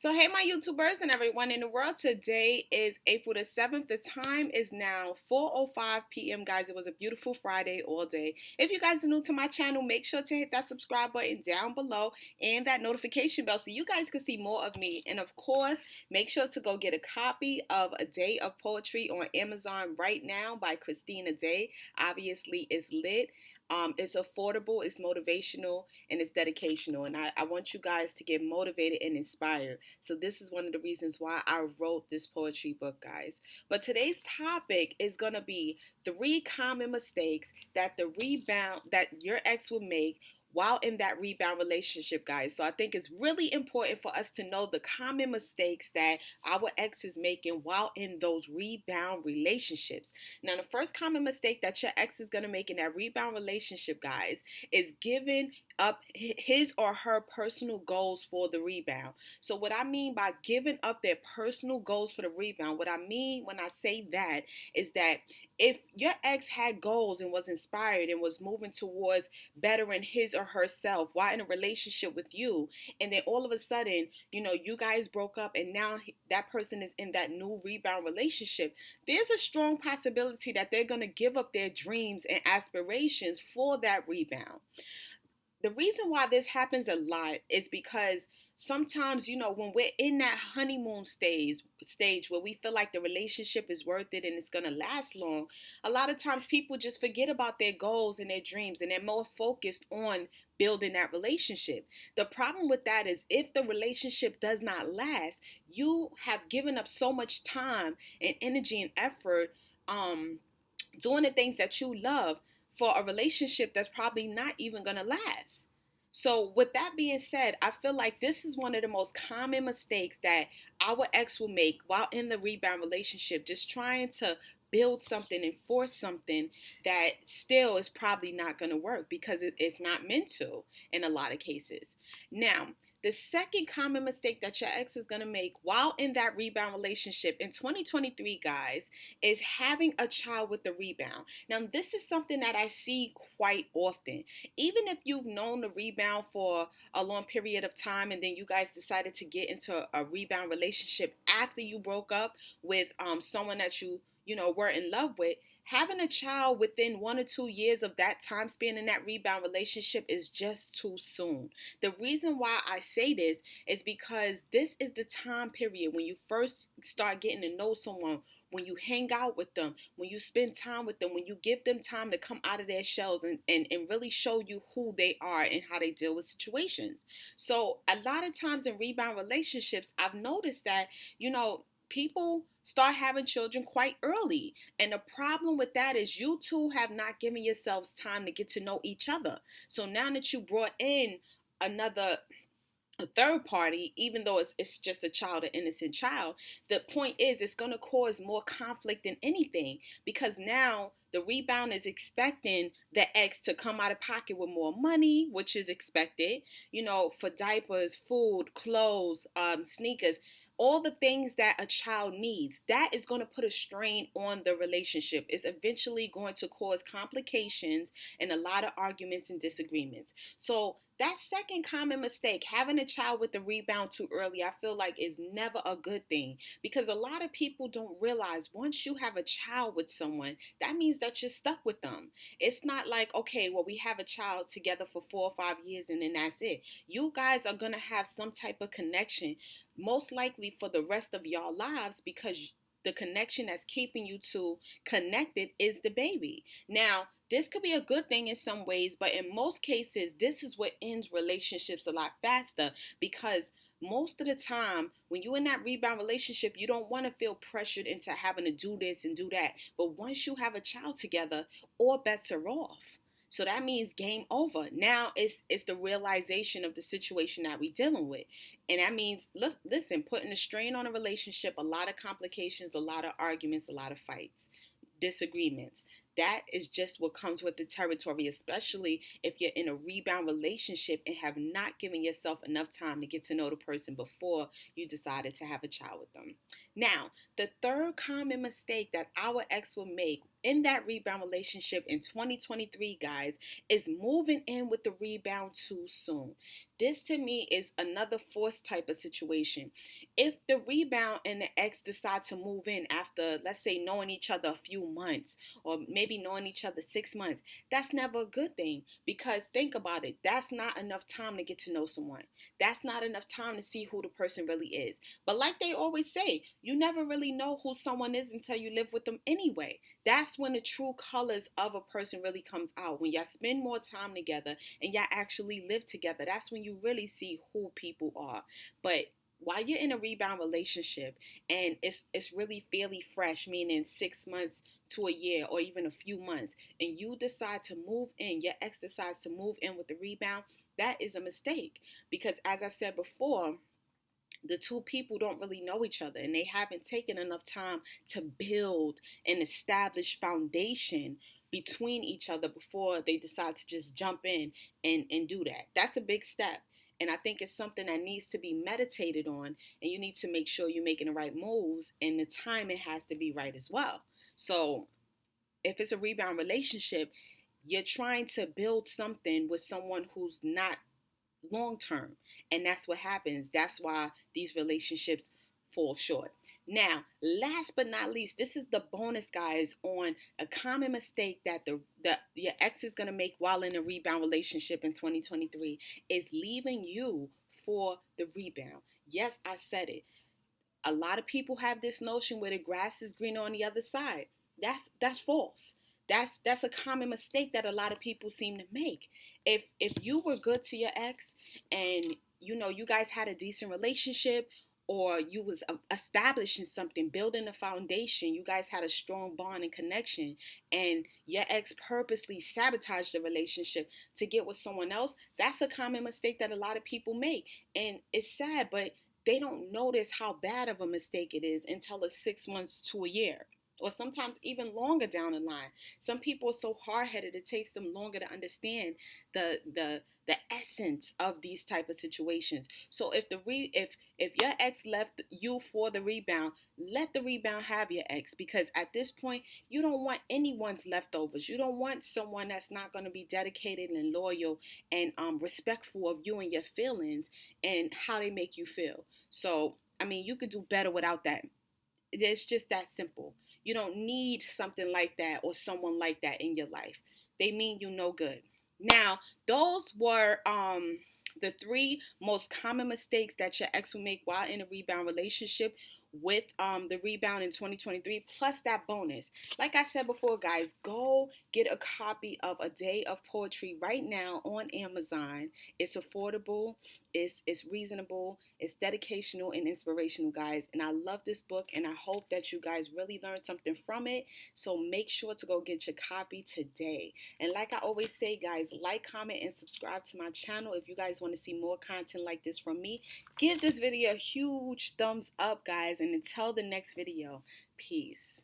So, hey, my YouTubers and everyone in the world. Today is April the 7th. The time is now 4:05 p.m., guys. It was a beautiful Friday all day. If you guys are new to my channel, make sure to hit that subscribe button down below and that notification bell so you guys can see more of me. And of course, make sure to go get a copy of A Day of Poetry on Amazon right now by Christina Day. Obviously, it's lit. It's affordable, it's motivational, and it's dedicational. And I want you guys to get motivated and inspired. So this is one of the reasons why I wrote this poetry book, guys. But today's topic is gonna be 3 common mistakes that your ex will make while in that rebound relationship, guys. So I think it's really important for us to know the common mistakes that our ex is making while in those rebound relationships. Now, the first common mistake that your ex is gonna make in that rebound relationship, guys, is giving up his or her personal goals for the rebound. So what I mean by giving up their personal goals for the rebound, what I mean when I say that is that if your ex had goals and was inspired and was moving towards bettering his or herself while in a relationship with you, and then all of a sudden, you guys broke up and now that person is in that new rebound relationship, there's a strong possibility that they're going to give up their dreams and aspirations for that rebound. The reason why this happens a lot is because sometimes, when we're in that honeymoon stage where we feel like the relationship is worth it and it's going to last long, a lot of times people just forget about their goals and their dreams and they're more focused on building that relationship. The problem with that is if the relationship does not last, you have given up so much time and energy and effort doing the things that you love for a relationship that's probably not even going to last. So, with that being said, I feel like this is one of the most common mistakes that our ex will make while in the rebound relationship, just trying to build something and force something that still is probably not going to work because it's not meant to in a lot of cases. Now, the second common mistake that your ex is going to make while in that rebound relationship in 2023, guys, is having a child with the rebound. Now, this is something that I see quite often. Even if you've known the rebound for a long period of time and then you guys decided to get into a rebound relationship after you broke up with someone that you were in love with, having a child within 1 or 2 years of that time span in that rebound relationship is just too soon. The reason why I say this is because this is the time period when you first start getting to know someone, when you hang out with them, when you spend time with them, when you give them time to come out of their shells and really show you who they are and how they deal with situations. So a lot of times in rebound relationships, I've noticed that, people start having children quite early. And the problem with that is you two have not given yourselves time to get to know each other. So now that you brought in another a third party, even though it's just a child, an innocent child, the point is it's going to cause more conflict than anything because now the rebound is expecting the ex to come out of pocket with more money, which is expected, for diapers, food, clothes, sneakers, all the things that a child needs. That is going to put a strain on the relationship. It's eventually going to cause complications and a lot of arguments and disagreements. So that second common mistake, having a child with the rebound too early, I feel like is never a good thing because a lot of people don't realize once you have a child with someone, that means that you're stuck with them. It's not like, okay, well, we have a child together for 4 or 5 years and then that's it. You guys are going to have some type of connection, most likely for the rest of your lives because the connection that's keeping you two connected is the baby. Now, this could be a good thing in some ways, but in most cases, this is what ends relationships a lot faster because most of the time, when you're in that rebound relationship, you don't want to feel pressured into having to do this and do that. But once you have a child together, all bets are off. So that means game over. Now it's the realization of the situation that we're dealing with. And that means, listen, putting a strain on a relationship, a lot of complications, a lot of arguments, a lot of fights, disagreements. That is just what comes with the territory, especially if you're in a rebound relationship and have not given yourself enough time to get to know the person before you decided to have a child with them. Now, the third common mistake that our ex will make in that rebound relationship in 2023, guys, is moving in with the rebound too soon. This to me is another forced type of situation. If the rebound and the ex decide to move in after, let's say, knowing each other a few months, or maybe knowing each other 6 months, that's never a good thing, because think about it, that's not enough time to get to know someone. That's not enough time to see who the person really is. But like they always say, you never really know who someone is until you live with them anyway. That's when the true colors of a person really comes out. When y'all spend more time together and y'all actually live together, that's when you really see who people are. But while you're in a rebound relationship and it's really fairly fresh, meaning 6 months to a year or even a few months, and you decide to move in, your ex decides to move in with the rebound, that is a mistake. Because as I said before, the two people don't really know each other, and they haven't taken enough time to build an established foundation between each other before they decide to just jump in and do that. That's a big step. And I think it's something that needs to be meditated on, and you need to make sure you're making the right moves, and the timing has to be right as well. So if it's a rebound relationship, you're trying to build something with someone who's not long term. And that's what happens. That's why these relationships fall short. Now, last but not least, this is the bonus, guys, on a common mistake that your ex is gonna make while in a rebound relationship in 2023 is leaving you for the rebound. Yes, I said it. A lot of people have this notion where the grass is greener on the other side. That's false. That's a common mistake that a lot of people seem to make. If you were good to your ex, and you guys had a decent relationship, or you was establishing something, building a foundation, you guys had a strong bond and connection, and your ex purposely sabotaged the relationship to get with someone else, that's a common mistake that a lot of people make. And it's sad, but they don't notice how bad of a mistake it is until it's 6 months to a year, or sometimes even longer down the line. Some people are so hard-headed, it takes them longer to understand the essence of these type of situations. So if your ex left you for the rebound, let the rebound have your ex, because at this point you don't want anyone's leftovers. You don't want someone that's not going to be dedicated and loyal and respectful of you and your feelings and how they make you feel. So, I mean, you could do better without that. It's just that simple. You don't need something like that or someone like that in your life. They mean you no good. Now, those were the three most common mistakes that your ex will make while in a rebound relationship, with the rebound in 2023, plus that bonus. Like I said before, guys, go get a copy of A Day of Poetry right now on Amazon. It's affordable, it's reasonable, it's dedicational and inspirational, guys. And I love this book, and I hope that you guys really learned something from it. So make sure to go get your copy today. And like I always say, guys, like, comment, and subscribe to my channel if you guys want to see more content like this from me. Give this video a huge thumbs up, guys, and until the next video, peace.